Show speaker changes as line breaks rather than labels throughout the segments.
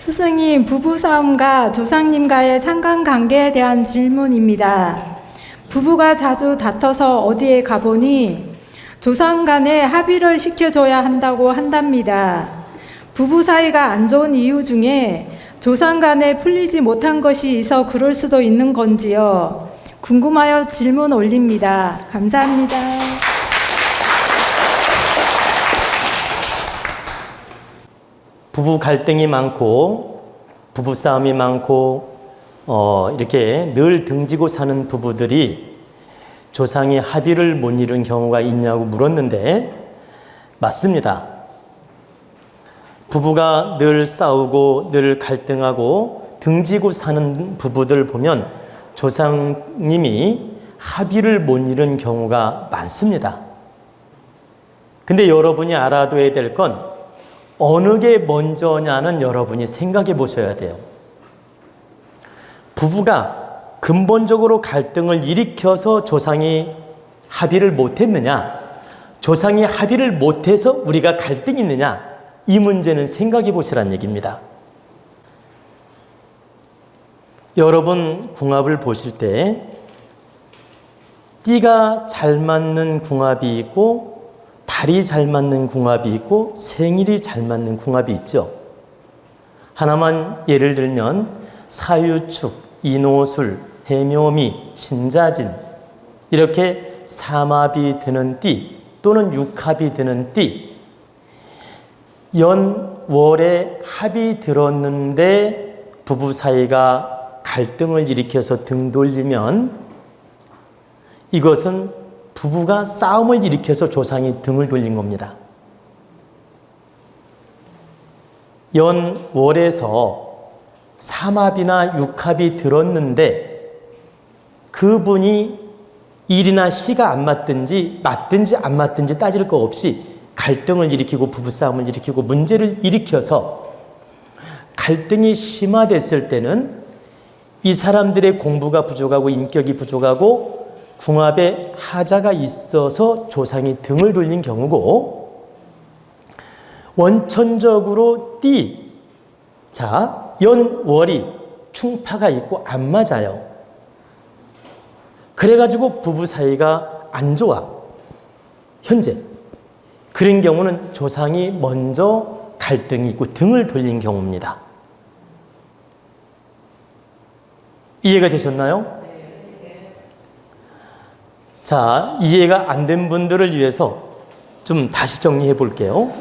스승님, 부부싸움과 조상님과의 상관관계에 대한 질문입니다. 부부가 자주 다퉈서 어디에 가보니 조상 간에 합의를 시켜줘야 한다고 한답니다. 부부 사이가 안 좋은 이유 중에 조상 간에 풀리지 못한 것이 있어 그럴 수도 있는 건지요. 궁금하여 질문 올립니다. 감사합니다.
부부 갈등이 많고 부부 싸움이 많고 이렇게 늘 등지고 사는 부부들이 조상이 합의를 못 이룬 경우가 있냐고 물었는데 맞습니다. 부부가 늘 싸우고 늘 갈등하고 등지고 사는 부부들 보면 조상님이 합의를 못 이룬 경우가 많습니다. 근데 여러분이 알아둬야 될 건 어느 게 먼저냐는 여러분이 생각해 보셔야 돼요. 부부가 근본적으로 갈등을 일으켜서 조상이 합의를 못했느냐, 조상이 합의를 못해서 우리가 갈등이 있느냐, 이 문제는 생각해 보시란 얘기입니다. 여러분 궁합을 보실 때 띠가 잘 맞는 궁합이 있고 달이 잘 맞는 궁합이 있고 생일이 잘 맞는 궁합이 있죠. 하나만 예를 들면 사유축, 인호술, 해묘미, 신자진 이렇게 삼합이 드는 띠 또는 육합이 드는 띠 연월에 합이 들었는데 부부 사이가 갈등을 일으켜서 등 돌리면 이것은 부부가 싸움을 일으켜서 조상이 등을 돌린 겁니다. 연월에서 삼합이나 육합이 들었는데 그분이 일이나 시가 안 맞든지 안 맞든지 따질 거 없이 갈등을 일으키고 부부싸움을 일으키고 문제를 일으켜서 갈등이 심화됐을 때는 이 사람들의 공부가 부족하고 인격이 부족하고 궁합에 하자가 있어서 조상이 등을 돌린 경우고 원천적으로 띠, 자, 연월이 충파가 있고 안 맞아요. 그래가지고 부부 사이가 안 좋아. 현재. 그런 경우는 조상이 먼저 갈등이 있고 등을 돌린 경우입니다. 이해가 되셨나요? 자, 이해가 안 된 분들을 위해서 좀 다시 정리해 볼게요.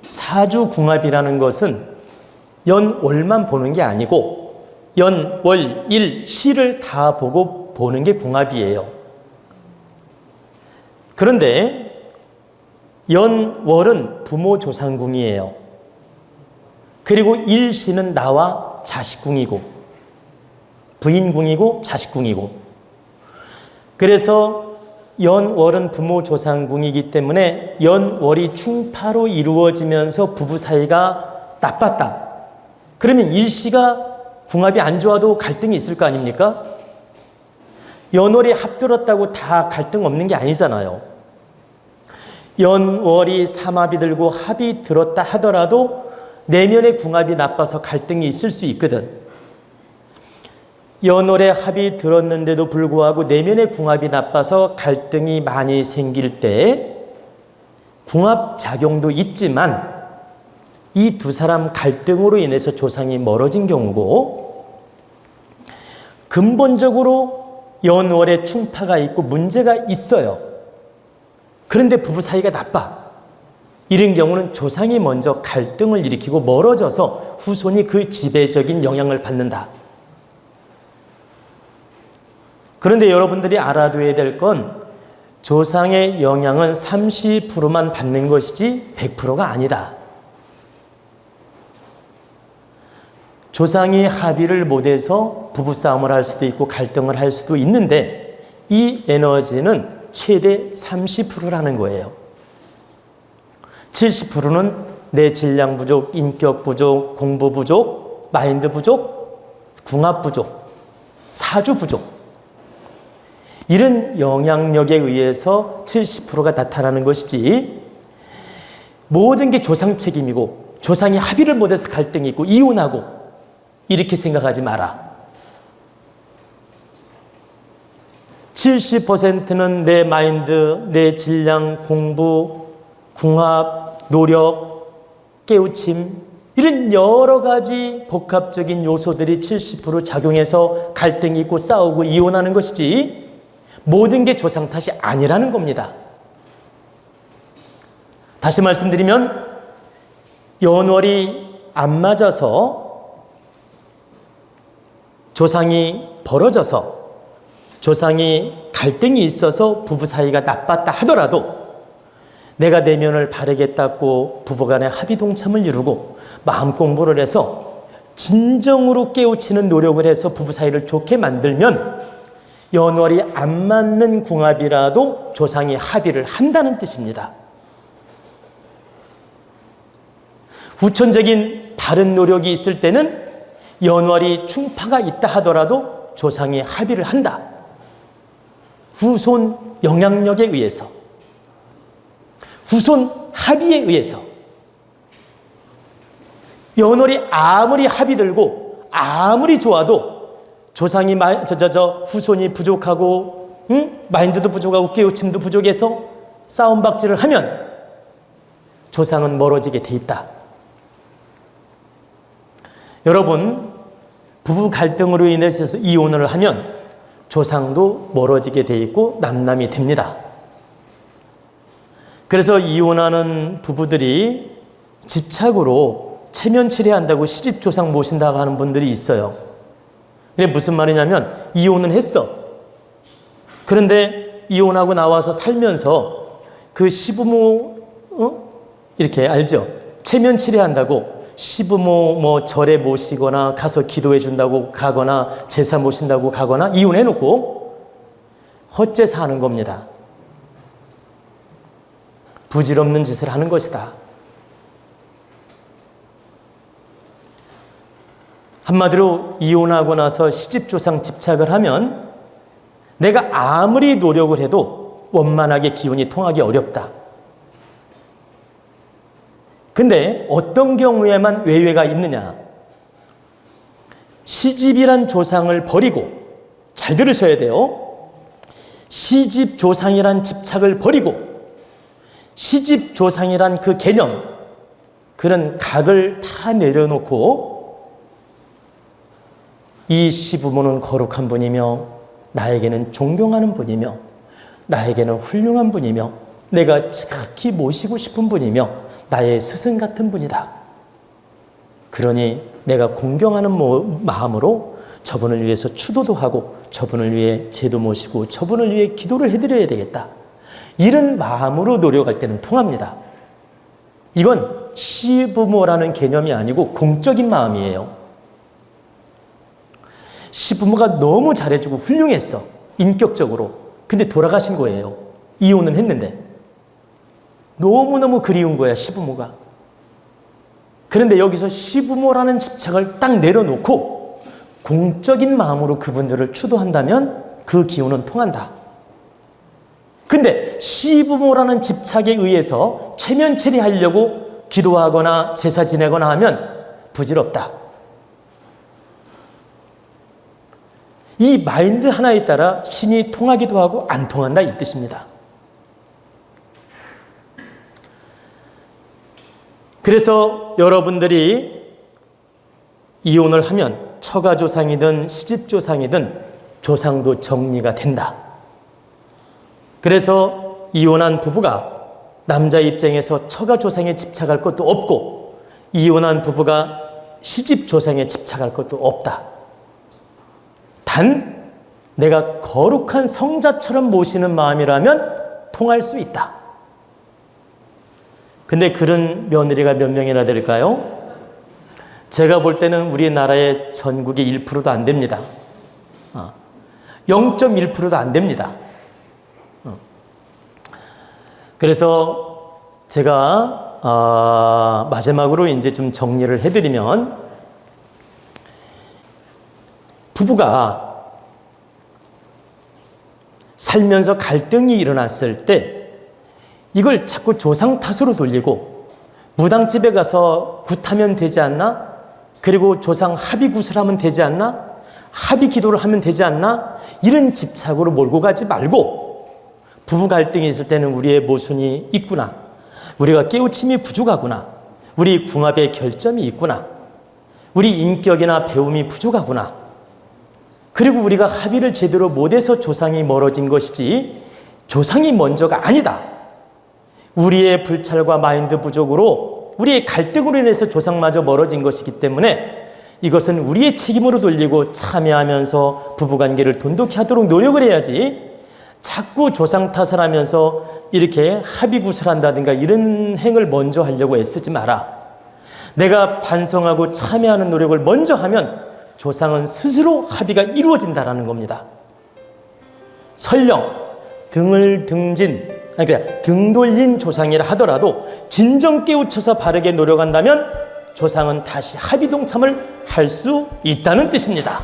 사주궁합이라는 것은 연월만 보는 게 아니고 연월, 일, 시를 다 보고 보는 게 궁합이에요. 그런데 연월은 부모 조상궁이에요. 그리고 일시는 나와 자식궁이고 부인궁이고 자식궁이고 그래서 연월은 부모 조상궁이기 때문에 연월이 충파로 이루어지면서 부부 사이가 나빴다. 그러면 일시가 궁합이 안 좋아도 갈등이 있을 거 아닙니까? 연월이 합들었다고 다 갈등 없는 게 아니잖아요. 연월이 삼합이 들고 합이 들었다 하더라도 내면의 궁합이 나빠서 갈등이 있을 수 있거든. 연월에 합이 들었는데도 불구하고 내면의 궁합이 나빠서 갈등이 많이 생길 때 궁합 작용도 있지만 이 두 사람 갈등으로 인해서 조상이 멀어진 경우고 근본적으로 연월에 충파가 있고 문제가 있어요. 그런데 부부 사이가 나빠. 이런 경우는 조상이 먼저 갈등을 일으키고 멀어져서 후손이 그 지배적인 영향을 받는다. 그런데 여러분들이 알아둬야 될 건 조상의 영향은 30%만 받는 것이지 100%가 아니다. 조상이 합의를 못해서 부부싸움을 할 수도 있고 갈등을 할 수도 있는데 이 에너지는 최대 30%라는 거예요. 70%는 내 질량 부족, 인격 부족, 공부 부족, 마인드 부족, 궁합 부족, 사주 부족 이런 영향력에 의해서 70%가 나타나는 것이지 모든 게 조상 책임이고 조상이 합의를 못해서 갈등이 있고 이혼하고 이렇게 생각하지 마라. 70%는 내 마인드, 내 질량, 공부, 궁합, 노력, 깨우침 이런 여러 가지 복합적인 요소들이 70% 작용해서 갈등이 있고 싸우고 이혼하는 것이지 모든 게 조상 탓이 아니라는 겁니다. 다시 말씀드리면 연월이 안 맞아서 조상이 벌어져서 조상이 갈등이 있어서 부부 사이가 나빴다 하더라도 내가 내면을 바르게 닦고 부부간의 합의 동참을 이루고 마음 공부를 해서 진정으로 깨우치는 노력을 해서 부부 사이를 좋게 만들면 연월이 안 맞는 궁합이라도 조상이 합의를 한다는 뜻입니다. 후천적인 바른 노력이 있을 때는 연월이 충파가 있다 하더라도 조상이 합의를 한다. 후손 영향력에 의해서, 후손 합의에 의해서. 연월이 아무리 합의 들고 아무리 좋아도 조상이 후손이 부족하고 마인드도 부족하고 깨우침도 부족해서 싸움박질을 하면 조상은 멀어지게 돼 있다. 여러분, 부부 갈등으로 인해서 이혼을 하면 조상도 멀어지게 돼 있고 남남이 됩니다. 그래서 이혼하는 부부들이 집착으로 체면치레한다고 시집 조상 모신다고 하는 분들이 있어요. 근데 무슨 말이냐면 이혼은 했어. 그런데 이혼하고 나와서 살면서 그 시부모 이렇게 알죠? 체면치레한다고 시부모 절에 모시거나 가서 기도해 준다고 가거나 제사 모신다고 가거나 이혼해 놓고 헛제사 하는 겁니다. 부질없는 짓을 하는 것이다. 한마디로 이혼하고 나서 시집조상 집착을 하면 내가 아무리 노력을 해도 원만하게 기운이 통하기 어렵다. 근데 어떤 경우에만 외외가 있느냐? 시집이란 조상을 버리고, 잘 들으셔야 돼요. 시집 조상이란 집착을 버리고 시집 조상이란 그 개념, 그런 각을 다 내려놓고 이 시부모는 거룩한 분이며 나에게는 존경하는 분이며 나에게는 훌륭한 분이며 내가 지극히 모시고 싶은 분이며 나의 스승 같은 분이다. 그러니 내가 공경하는 마음으로 저분을 위해서 추도도 하고 저분을 위해 제도 모시고 저분을 위해 기도를 해드려야 되겠다. 이런 마음으로 노력할 때는 통합니다. 이건 시부모라는 개념이 아니고 공적인 마음이에요. 시부모가 너무 잘해주고 훌륭했어. 인격적으로. 근데 돌아가신 거예요. 이혼은 했는데. 너무너무 그리운 거야, 시부모가. 그런데 여기서 시부모라는 집착을 딱 내려놓고 공적인 마음으로 그분들을 추도한다면 그 기운은 통한다. 근데 시부모라는 집착에 의해서 체면치레하려고 기도하거나 제사 지내거나 하면 부질없다. 이 마인드 하나에 따라 신이 통하기도 하고 안 통한다 이 뜻입니다. 그래서 여러분들이 이혼을 하면 처가조상이든 시집조상이든 조상도 정리가 된다. 그래서 이혼한 부부가 남자 입장에서 처가조상에 집착할 것도 없고 이혼한 부부가 시집조상에 집착할 것도 없다. 단 내가 거룩한 성자처럼 모시는 마음이라면 통할 수 있다. 근데 그런 며느리가 몇 명이나 될까요? 제가 볼 때는 우리나라의 전국의 1%도 안 됩니다. 0.1%도 안 됩니다. 그래서 제가 마지막으로 이제 좀 정리를 해드리면 부부가 살면서 갈등이 일어났을 때 이걸 자꾸 조상 탓으로 돌리고 무당집에 가서 굿하면 되지 않나? 그리고 조상 합의 구슬하면 되지 않나? 합의 기도를 하면 되지 않나? 이런 집착으로 몰고 가지 말고 부부 갈등이 있을 때는 우리의 모순이 있구나. 우리가 깨우침이 부족하구나. 우리 궁합의 결점이 있구나. 우리 인격이나 배움이 부족하구나. 그리고 우리가 합의를 제대로 못해서 조상이 멀어진 것이지 조상이 먼저가 아니다. 우리의 불찰과 마인드 부족으로 우리의 갈등으로 인해서 조상마저 멀어진 것이기 때문에 이것은 우리의 책임으로 돌리고 참여하면서 부부관계를 돈독히 하도록 노력을 해야지 자꾸 조상 탓을 하면서 이렇게 합의 구슬한다든가 이런 행을 먼저 하려고 애쓰지 마라. 내가 반성하고 참여하는 노력을 먼저 하면 조상은 스스로 합의가 이루어진다는 겁니다. 설령 등을 등진, 그러니까 등 돌린 조상이라 하더라도 진정 깨우쳐서 바르게 노력한다면 조상은 다시 합의 동참을 할 수 있다는 뜻입니다.